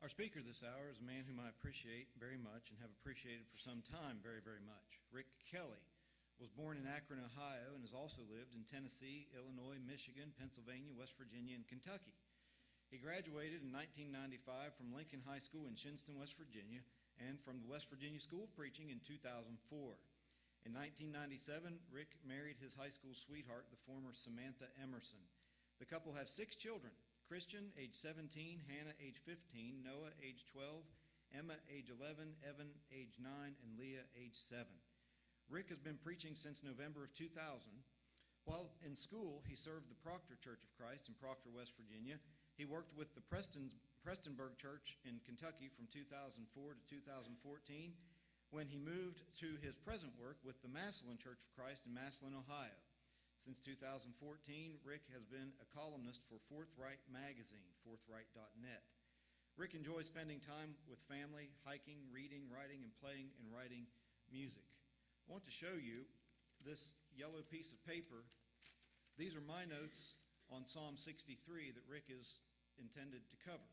Our speaker this hour is a man whom I appreciate very much and have appreciated for some time very, very much. Rick Kelly was born in Akron, Ohio, and has also lived in Tennessee, Illinois, Michigan, Pennsylvania, West Virginia, and Kentucky. He graduated in 1995 from Lincoln High School in Shinston, West Virginia, and from the West Virginia School of Preaching in 2004. In 1997, Rick married his high school sweetheart, the former Samantha Emerson. The couple have 6 children: Christian, age 17, Hannah, age 15, Noah, age 12, Emma, age 11, Evan, age 9, and Leah, age 7. Rick has been preaching since November of 2000. While in school, he served the Proctor Church of Christ in Proctor, West Virginia. He worked with the Prestonburg Church in Kentucky from 2004 to 2014, when he moved to his present work with the Massillon Church of Christ in Massillon, Ohio. Since 2014, Rick has been a columnist for Forthright magazine, forthright.net. Rick enjoys spending time with family, hiking, reading, writing, and playing and writing music. I want to show you this yellow piece of paper. These are my notes on Psalm 63 that Rick is intended to cover.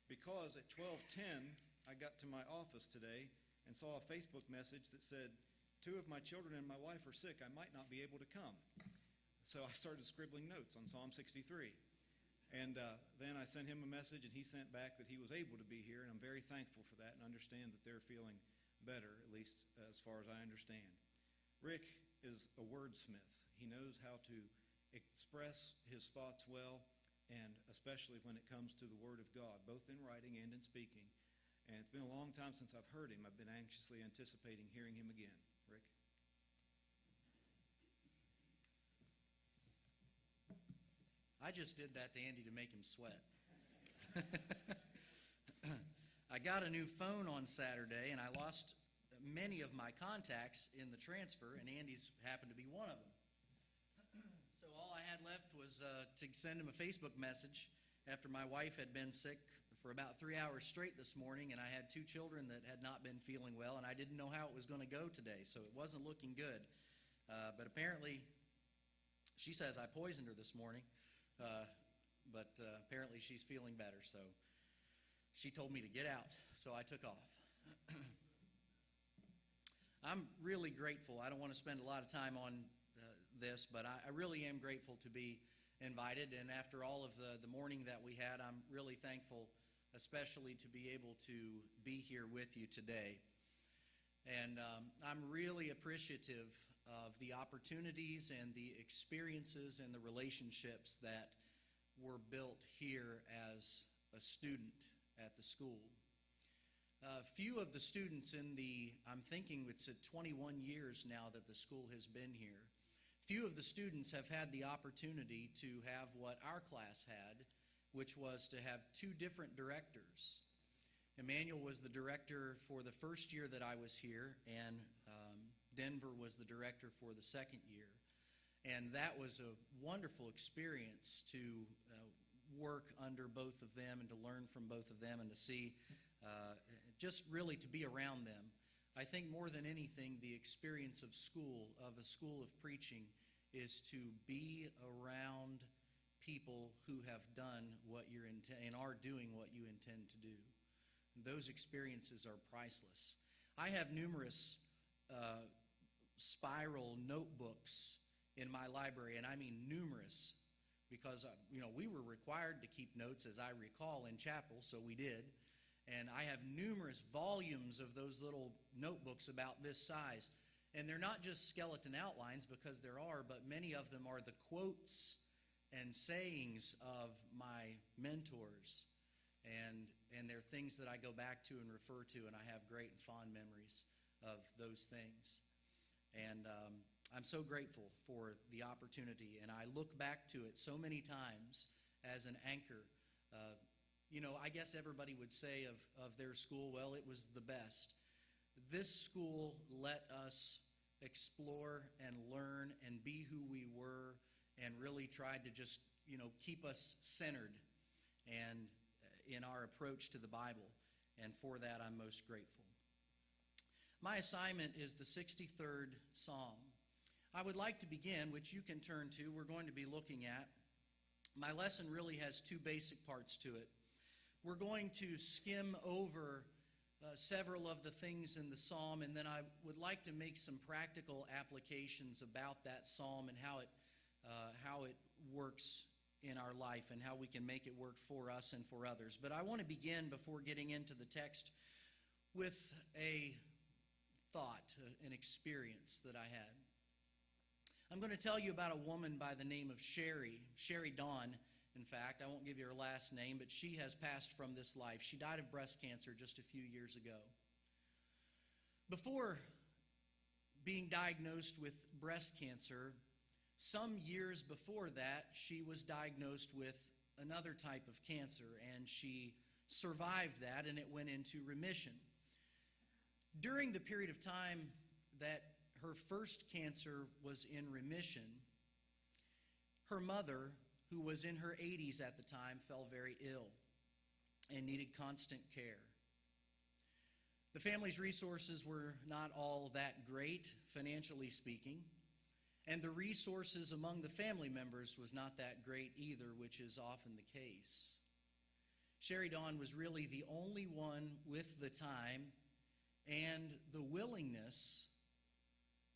Because at 12:10, I got to my office today and saw a Facebook message that said, 2 of my children and my wife are sick. I might not be able to come. So I started scribbling notes on Psalm 63. And then I sent him a message, and he sent back that he was able to be here, and I'm very thankful for that and understand that they're feeling better, at least as far as I understand. Rick is a wordsmith. He knows how to express his thoughts well, and especially when it comes to the Word of God, both in writing and in speaking. And it's been a long time since I've heard him. I've been anxiously anticipating hearing him again. Rick? I just did that to Andy to make him sweat. I got a new phone on Saturday, and I lost many of my contacts in the transfer, and Andy's happened to be one of them. So all I had left was to send him a Facebook message after my wife had been sick for about 3 hours straight this morning, and I had 2 children that had not been feeling well, and I didn't know how it was going to go today, so it wasn't looking good. But apparently, she says I poisoned her this morning. But apparently she's feeling better, so she told me to get out, so I took off. I'm really grateful. I don't want to spend a lot of time on this, but I really am grateful to be invited, and after all of the morning that we had, I'm really thankful, especially to be able to be here with you today. And I'm really appreciative of the opportunities and the experiences and the relationships that were built here as a student at the school. Few of the students I'm thinking it's at 21 years now that the school has been here. Few of the students have had the opportunity to have what our class had, which was to have 2 different directors. Emmanuel was the director for the first year that I was here, and Denver was the director for the second year. And that was a wonderful experience to work under both of them and to learn from both of them and to see, just really to be around them. I think more than anything, the experience of a school of preaching, is to be around people who have done what you're and are doing what you intend to do. Those experiences are priceless. I have numerous spiral notebooks in my library, and I mean numerous, because we were required to keep notes, as I recall, in chapel, so we did. And I have numerous volumes of those little notebooks about this size. And they're not just skeleton outlines, because there are, but many of them are the quotes and sayings of my mentors. And they're things that I go back to and refer to, and I have great and fond memories of those things. And I'm so grateful for the opportunity, and I look back to it so many times as an anchor. I guess everybody would say of their school, well, it was the best. This school let us explore and learn and be who we were, and really tried to just, keep us centered and in our approach to the Bible. And for that, I'm most grateful. My assignment is the 63rd Psalm. I would like to begin, which you can turn to, we're going to be looking at. My lesson really has 2 basic parts to it. we're going to skim over several of the things in the psalm, and then I would like to make some practical applications about that psalm and how it works in our life and how we can make it work for us and for others. But I want to begin, before getting into the text, with a thought, an experience that I had. I'm going to tell you about a woman by the name of Sherry Dawn. In fact, I won't give you her last name, but she has passed from this life. She died of breast cancer just a few years ago. Before being diagnosed with breast cancer, some years before that, she was diagnosed with another type of cancer, and she survived that, and it went into remission. During the period of time that her first cancer was in remission, her mother, who was in her 80s at the time, fell very ill and needed constant care. The family's resources were not all that great, financially speaking, and the resources among the family members was not that great either, which is often the case. Sherry Dawn was really the only one with the time and the willingness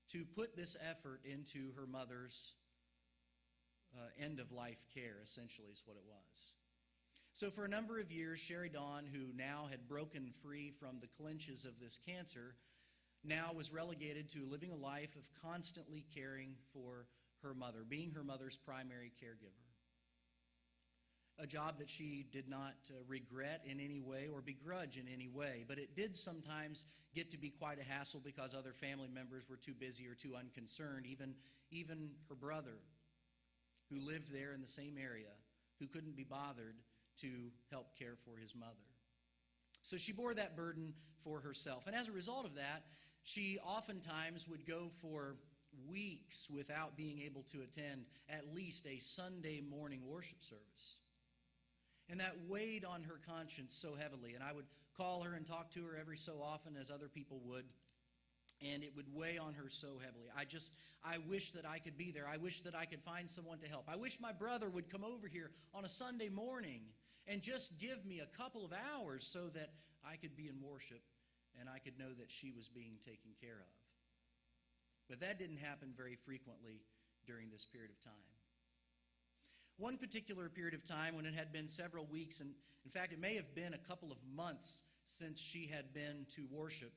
to put this effort into her mother's end-of-life care, essentially, is what it was. So for a number of years, Sherry Dawn, who now had broken free from the clinches of this cancer, now was relegated to living a life of constantly caring for her mother, being her mother's primary caregiver. A job that she did not regret in any way or begrudge in any way, but it did sometimes get to be quite a hassle because other family members were too busy or too unconcerned, even her brother, who lived there in the same area, who couldn't be bothered to help care for his mother. So she bore that burden for herself. And as a result of that, she oftentimes would go for weeks without being able to attend at least a Sunday morning worship service. And that weighed on her conscience so heavily. And I would call her and talk to her every so often, as other people would, and it would weigh on her so heavily. I wish that I could be there. I wish that I could find someone to help. I wish my brother would come over here on a Sunday morning and just give me a couple of hours so that I could be in worship and I could know that she was being taken care of. But that didn't happen very frequently during this period of time. One particular period of time, when it had been several weeks, and in fact it may have been a couple of months since she had been to worship,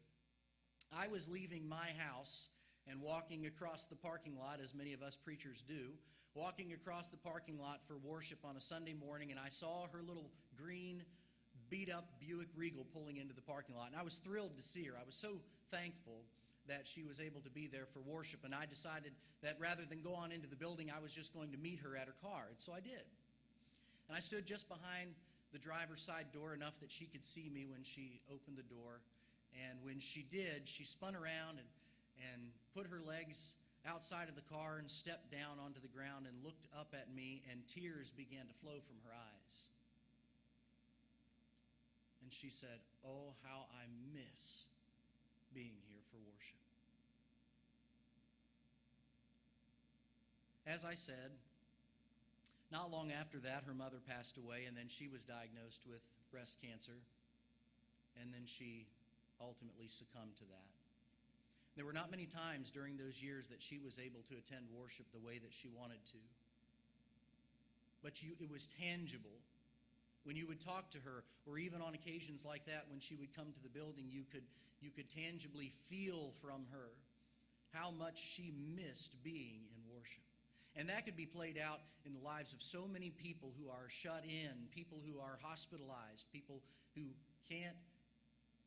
I was leaving my house and walking across the parking lot, as many of us preachers do, walking across the parking lot for worship on a Sunday morning, and I saw her little green, beat-up Buick Regal pulling into the parking lot, and I was thrilled to see her. I was so thankful that she was able to be there for worship, and I decided that rather than go on into the building, I was just going to meet her at her car, and so I did. And I stood just behind the driver's side door enough that she could see me when she opened the door, and when she did, she spun around and put her legs outside of the car and stepped down onto the ground and looked up at me, and tears began to flow from her eyes. And she said, "Oh, how I miss being here for worship." As I said, not long after that, her mother passed away, and then she was diagnosed with breast cancer, and then she ultimately succumbed to that. There were not many times during those years that she was able to attend worship the way that she wanted to. But it was tangible. When you would talk to her, or even on occasions like that, when she would come to the building, you could tangibly feel from her how much she missed being in worship. And that could be played out in the lives of so many people who are shut in, people who are hospitalized, people who can't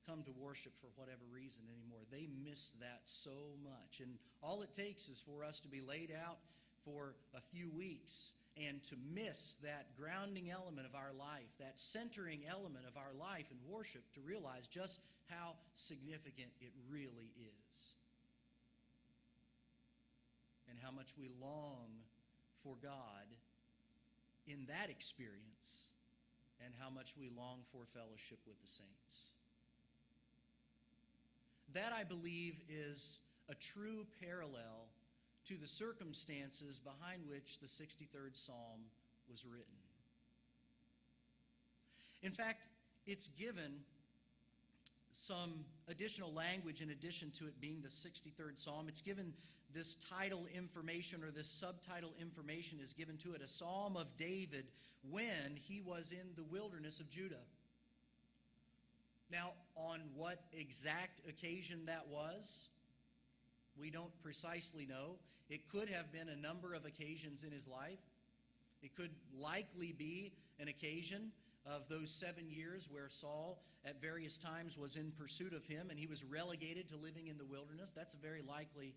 come to worship for whatever reason anymore. They miss that so much. And all it takes is for us to be laid out for a few weeks and to miss that grounding element of our life, that centering element of our life in worship, to realize just how significant it really is. And how much we long for God in that experience, and how much we long for fellowship with the saints. That, I believe, is a true parallel to the circumstances behind which the 63rd Psalm was written. In fact, it's given some additional language in addition to it being the 63rd Psalm. It's given this title information, or this subtitle information is given to it, a Psalm of David when he was in the wilderness of Judah. Now, on what exact occasion that was, we don't precisely know. It could have been a number of occasions in his life. It could likely be an occasion of those 7 years where Saul at various times was in pursuit of him and he was relegated to living in the wilderness. That's a very likely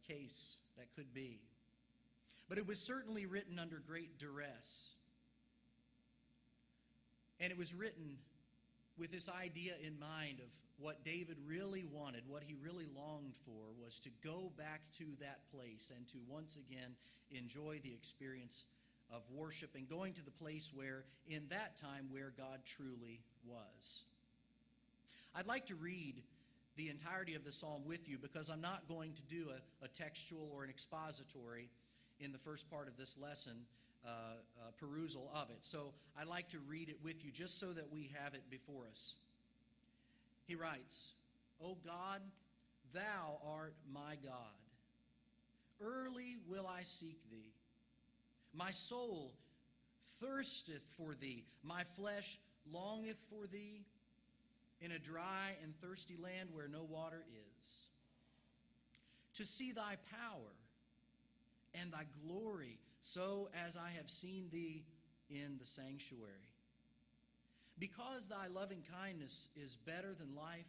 case that could be. But it was certainly written under great duress. And it was written with this idea in mind of what David really wanted, what he really longed for, was to go back to that place and to once again enjoy the experience of worship and going to the place where, in that time, where God truly was. I'd like to read the entirety of the psalm with you because I'm not going to do a textual or an expository in the first part of this lesson, perusal of it. So I'd like to read it with you just so that we have it before us. He writes, "O God, thou art my God. Early will I seek thee. My soul thirsteth for thee. My flesh longeth for thee in a dry and thirsty land where no water is, to see thy power and thy glory, so as I have seen thee in the sanctuary. Because thy loving kindness is better than life,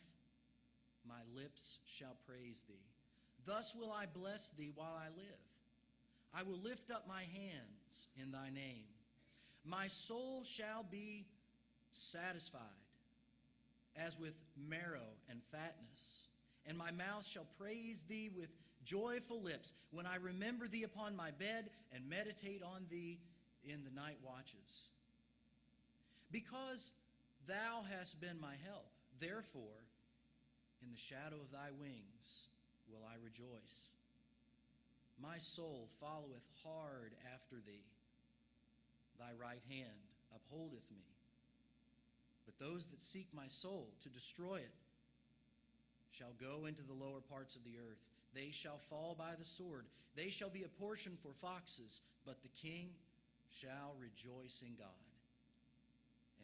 my lips shall praise thee. Thus will I bless thee while I live. I will lift up my hands in thy name. My soul shall be satisfied as with marrow and fatness, and my mouth shall praise thee with joyful lips when I remember thee upon my bed and meditate on thee in the night watches. Because thou hast been my help, therefore in the shadow of thy wings will I rejoice. My soul followeth hard after thee. Thy right hand upholdeth me. But those that seek my soul to destroy it shall go into the lower parts of the earth. They shall fall by the sword. They shall be a portion for foxes, but the king shall rejoice in God.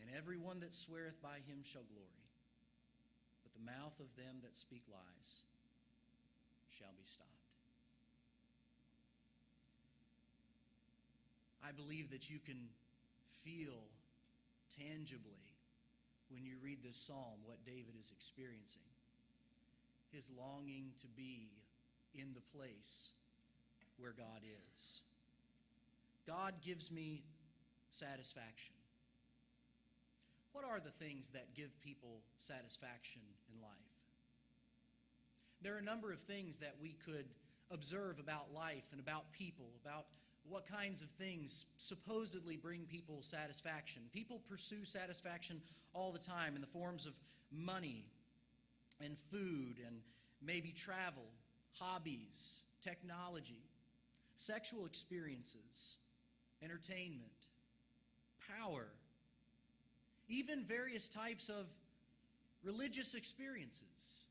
And every one that sweareth by him shall glory. But the mouth of them that speak lies shall be stopped." I believe that you can feel tangibly when you read this psalm what David is experiencing. His longing to be in the place where God is. God gives me satisfaction. What are the things that give people satisfaction in life? There are a number of things that we could observe about life and about people, about what kinds of things supposedly bring people satisfaction. People pursue satisfaction all the time in the forms of money and food and maybe travel, hobbies, technology, sexual experiences, entertainment, power, even various types of religious experiences.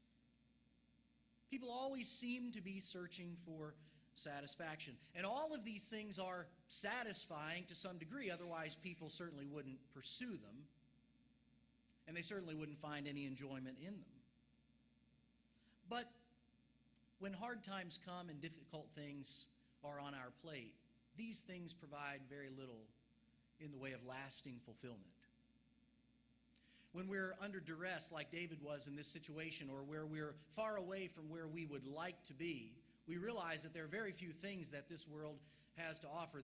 People always seem to be searching for satisfaction. And all of these things are satisfying to some degree, otherwise people certainly wouldn't pursue them, and they certainly wouldn't find any enjoyment in them. But when hard times come and difficult things are on our plate, these things provide very little in the way of lasting fulfillment. When we're under duress like David was in this situation, or where we're far away from where we would like to be, we realize that there are very few things that this world has to offer